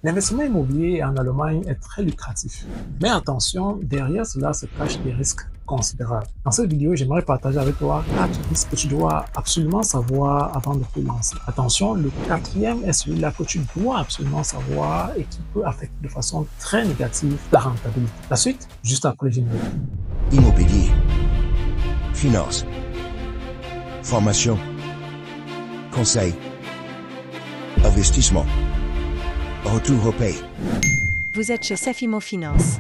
L'investissement immobilier en Allemagne est très lucratif. Mais attention, derrière cela se cachent des risques considérables. Dans cette vidéo, j'aimerais partager avec toi 4 risques que tu dois absolument savoir avant de te lancer. Attention, le quatrième est celui-là que tu dois absolument savoir et qui peut affecter de façon très négative ta rentabilité. La suite, juste après le générique. Immobilier, finance, formation, conseil, investissement, retour au pays. Vous êtes chez Safimo Finance.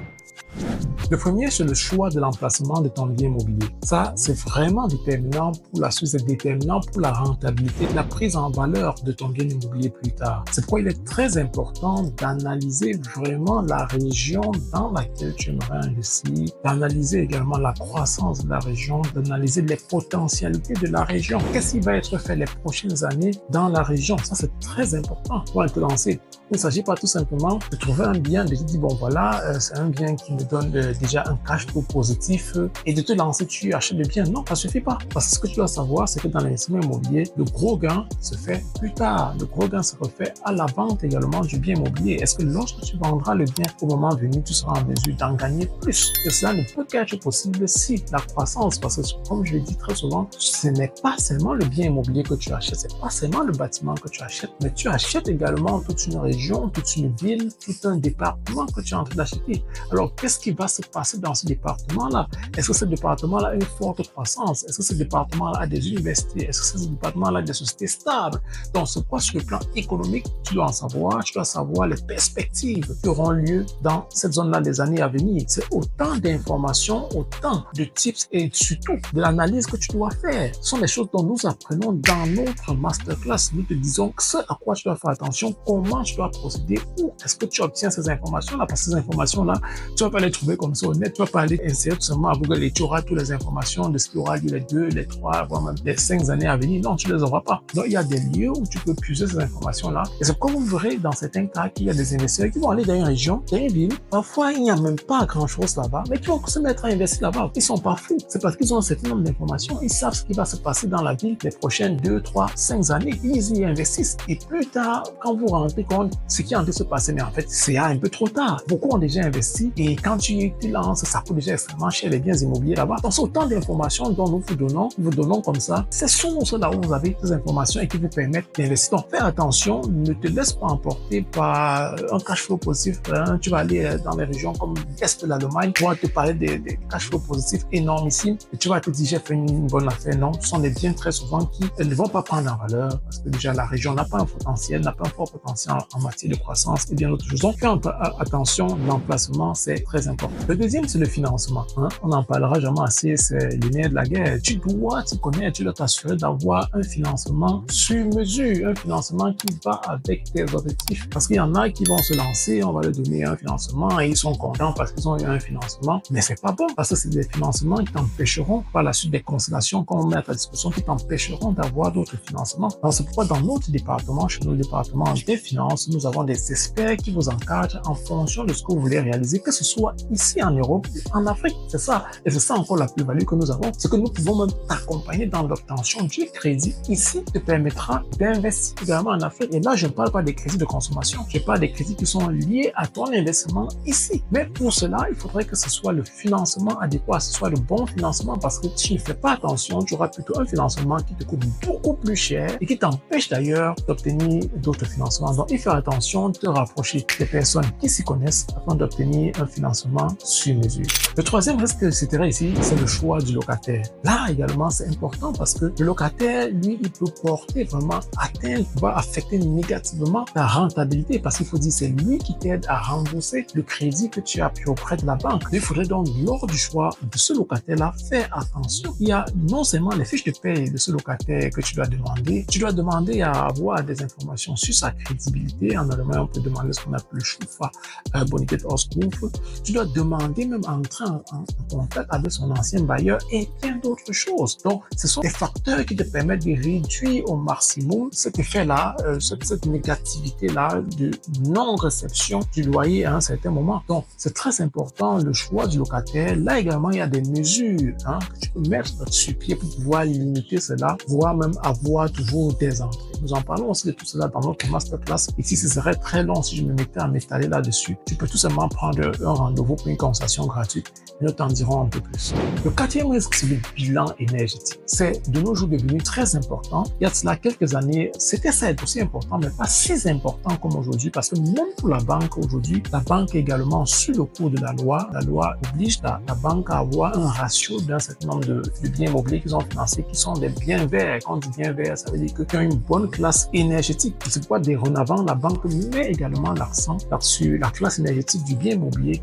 Le premier, c'est le choix de l'emplacement de ton bien immobilier. Ça, c'est vraiment déterminant pour la suite, c'est déterminant pour la rentabilité, la prise en valeur de ton bien immobilier plus tard. C'est pourquoi il est très important d'analyser vraiment la région dans laquelle tu aimerais investir, d'analyser également la croissance de la région, d'analyser les potentialités de la région. Qu'est-ce qui va être fait les prochaines années dans la région? Ça, c'est très important pour te lancer. Il ne s'agit pas tout simplement de trouver un bien, de te dire, bon voilà, c'est un bien qui me donne déjà un cash flow positif et de te lancer, tu achètes le bien. Non, ça ne suffit pas. Parce que ce que tu dois savoir, c'est que dans l'investissement immobilier, le gros gain se fait plus tard. Le gros gain se refait à la vente également du bien immobilier. Est-ce que lorsque tu vendras le bien au moment venu, tu seras en mesure d'en gagner plus? Et cela ne peut qu'être possible si la croissance, parce que comme je le dis très souvent, ce n'est pas seulement le bien immobilier que tu achètes, c'est pas seulement le bâtiment que tu achètes, mais tu achètes également toute une région, toute une ville, tout un département que tu es en train d'acheter. Alors, qu'est-ce qui va se passer dans ce département-là? Est-ce que ce département-là a une forte croissance? Est-ce que ce département-là a des universités? Est-ce que ce département-là a des sociétés stables? Donc, c'est quoi sur le plan économique? Tu dois en savoir. Tu dois savoir les perspectives qui auront lieu dans cette zone-là des années à venir. C'est autant d'informations, autant de tips et surtout de l'analyse que tu dois faire. Ce sont des choses dont nous apprenons dans notre masterclass. Nous te disons ce à quoi tu dois faire attention, comment tu dois procéder, où est-ce que tu obtiens ces informations-là, parce que ces informations-là, tu ne vas pas les trouver comme ça au net, tu ne vas pas aller insérer tout simplement à Google et tu auras toutes les informations de ce qui aura lieu les 2, les 3, voire même les 5 années à venir. Non, tu ne les auras pas. Donc, il y a des lieux où tu peux puiser ces informations-là. Et c'est comme vous verrez dans certains cas qu'il y a des investisseurs qui vont aller dans une région, dans une ville. Parfois, il n'y a même pas grand-chose là-bas, mais qui vont se mettre à investir là-bas. Ils ne sont pas fous. C'est parce qu'ils ont un certain nombre d'informations. Ils savent ce qui va se passer dans la ville les prochaines 2, 3, 5 années. Ils y investissent. Et plus tard, quand vous rendez compte ce qui est en train de se passer, mais en fait, c'est un peu trop tard. Beaucoup ont déjà investi et quand tu lances, ça coûte déjà extrêmement cher les biens immobiliers là-bas. Donc, c'est autant d'informations dont nous vous donnons comme ça. C'est sur là où vous avez ces informations et qui vous permettent d'investir. Donc, fais attention, ne te laisse pas emporter par un cash flow positif. Tu vas aller dans les régions comme l'Est de l'Allemagne, on va te parler des cash flow positifs énormes ici et tu vas te dire, j'ai fait une bonne affaire. Non, ce sont des biens très souvent qui ne vont pas prendre en valeur parce que déjà la région n'a pas un potentiel, n'a pas un fort potentiel en matière de croissance et bien d'autres choses. Donc, fais attention, l'emplacement, c'est très important. Le deuxième, c'est le financement. On n'en parlera jamais assez, c'est le nerf de la guerre. Tu dois te connaître, tu dois t'assurer d'avoir un financement sur mesure, un financement qui va avec tes objectifs. Parce qu'il y en a qui vont se lancer, on va leur donner un financement et ils sont contents parce qu'ils ont eu un financement. Mais c'est pas bon parce que c'est des financements qui t'empêcheront, par la suite des constellations qu'on met à ta disposition, qui t'empêcheront d'avoir d'autres financements. Alors c'est pourquoi dans notre département, chez nous, le département des finances, nous avons des experts qui vous encadrent en fonction de ce que vous voulez réaliser, que ce soit ici en Europe ou en Afrique. C'est ça. Et c'est ça encore la plus-value que nous avons. C'est que nous pouvons même t'accompagner dans l'obtention du crédit. Ici, te permettra d'investir également en Afrique. Et là, je ne parle pas des crédits de consommation. Je parle des crédits qui sont liés à ton investissement ici. Mais pour cela, il faudrait que ce soit le financement adéquat, ce soit le bon financement parce que si tu ne fais pas attention, tu auras plutôt un financement qui te coûte beaucoup plus cher et qui t'empêche d'ailleurs d'obtenir d'autres financements. Donc, il faut faire attention de te rapprocher des personnes qui s'y connaissent afin d'obtenir un financement sur mesure. Le troisième risque, c'était ici, c'est le choix du locataire. Là également, c'est important parce que le locataire, lui, il peut porter vraiment atteinte, va affecter négativement ta rentabilité parce qu'il faut dire c'est lui qui t'aide à rembourser le crédit que tu as pris auprès de la banque. Il faudrait donc, lors du choix de ce locataire-là, faire attention. Il y a non seulement les fiches de paie de ce locataire que tu dois demander à avoir des informations sur sa crédibilité. En allemand, on peut demander ce qu'on appelle le Schufa Bonität Auskunft. Tu dois demander demander même à entrer en contact avec son ancien bailleur et bien d'autres choses. Donc, ce sont des facteurs qui te permettent de réduire au maximum cet effet-là, cette négativité-là de non-réception du loyer à un certain moment. Donc, c'est très important le choix du locataire. Là également, il y a des mesures que tu peux mettre sur pied pour pouvoir limiter cela, voire même avoir toujours des entrées. Nous en parlons aussi de tout cela dans notre masterclass. Ici, ce serait très long si je me mettais à m'étaler là-dessus. Tu peux tout simplement prendre un rendez-vous pour une consultation gratuite. Nous t'en dirons un peu plus. Le quatrième risque, c'est le bilan énergétique. C'est de nos jours devenu très important. Il y a de cela quelques années, c'était certes aussi important, mais pas si important comme aujourd'hui, parce que même pour la banque aujourd'hui, la banque est également sur le cours de la loi. La loi oblige la banque à avoir un ratio d'un certain nombre de biens immobiliers qu'ils ont financés, qui sont des biens verts. Quand on dit bien vert, ça veut dire qu'ils ont une bonne classe énergétique. C'est pourquoi, dorénavant, la banque met également l'accent sur la classe énergétique du bien immobilier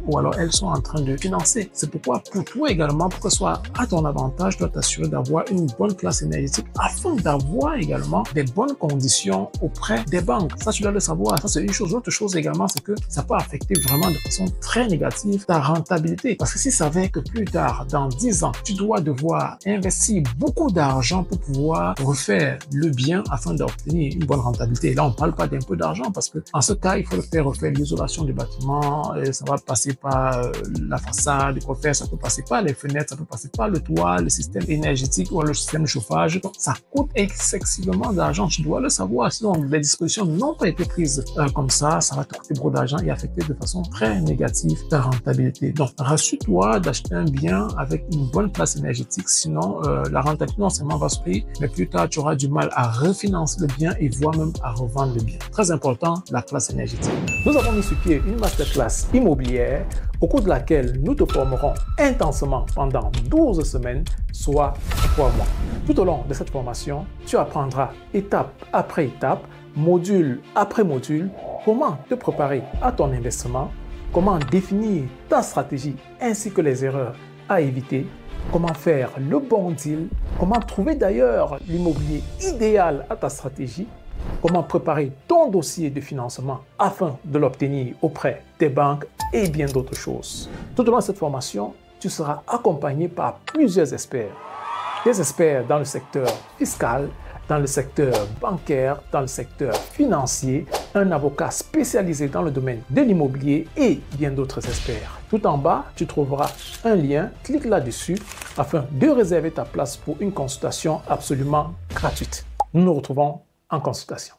ou alors elles sont en train de financer. C'est pourquoi, pour toi également, pour que ce soit à ton avantage, tu dois t'assurer d'avoir une bonne classe énergétique afin d'avoir également des bonnes conditions auprès des banques. Ça, tu dois le savoir. Ça, c'est une chose. L'autre chose également, c'est que ça peut affecter vraiment de façon très négative ta rentabilité. Parce que si ça veut que plus tard, dans 10 ans, tu dois devoir investir beaucoup d'argent pour pouvoir refaire le bien afin d'obtenir une bonne rentabilité. Et là, on ne parle pas d'un peu d'argent parce que en ce cas, il faut faire refaire l'isolation du bâtiment. Et ça va passer par la façade, ça peut passer par les fenêtres, ça peut passer par le toit, le système énergétique ou le système de chauffage. Donc, ça coûte excessivement d'argent. Tu dois le savoir. Sinon, les dispositions n'ont pas été prises comme ça va te coûter beaucoup d'argent et affecter de façon très négative ta rentabilité. Donc, rassure-toi d'acheter un bien avec une bonne place énergétique. Sinon, la rentabilité non seulement va se payer, mais plus tard, tu auras du mal à refinancer le bien et voire même à revendre le bien. Très important, la classe énergétique. Nous avons mis sur pied une masterclass immobilière au cours de laquelle nous te formerons intensément pendant 12 semaines, soit 3 mois. Tout au long de cette formation, tu apprendras étape après étape, module après module, comment te préparer à ton investissement, comment définir ta stratégie ainsi que les erreurs à éviter, comment faire le bon deal, comment trouver d'ailleurs l'immobilier idéal à ta stratégie, comment préparer ton dossier de financement afin de l'obtenir auprès des banques et bien d'autres choses. Tout au long de cette formation, tu seras accompagné par plusieurs experts. Des experts dans le secteur fiscal, dans le secteur bancaire, dans le secteur financier, un avocat spécialisé dans le domaine de l'immobilier et bien d'autres experts. Tout en bas, tu trouveras un lien, clique là-dessus afin de réserver ta place pour une consultation absolument gratuite. Nous nous retrouvons en consultation.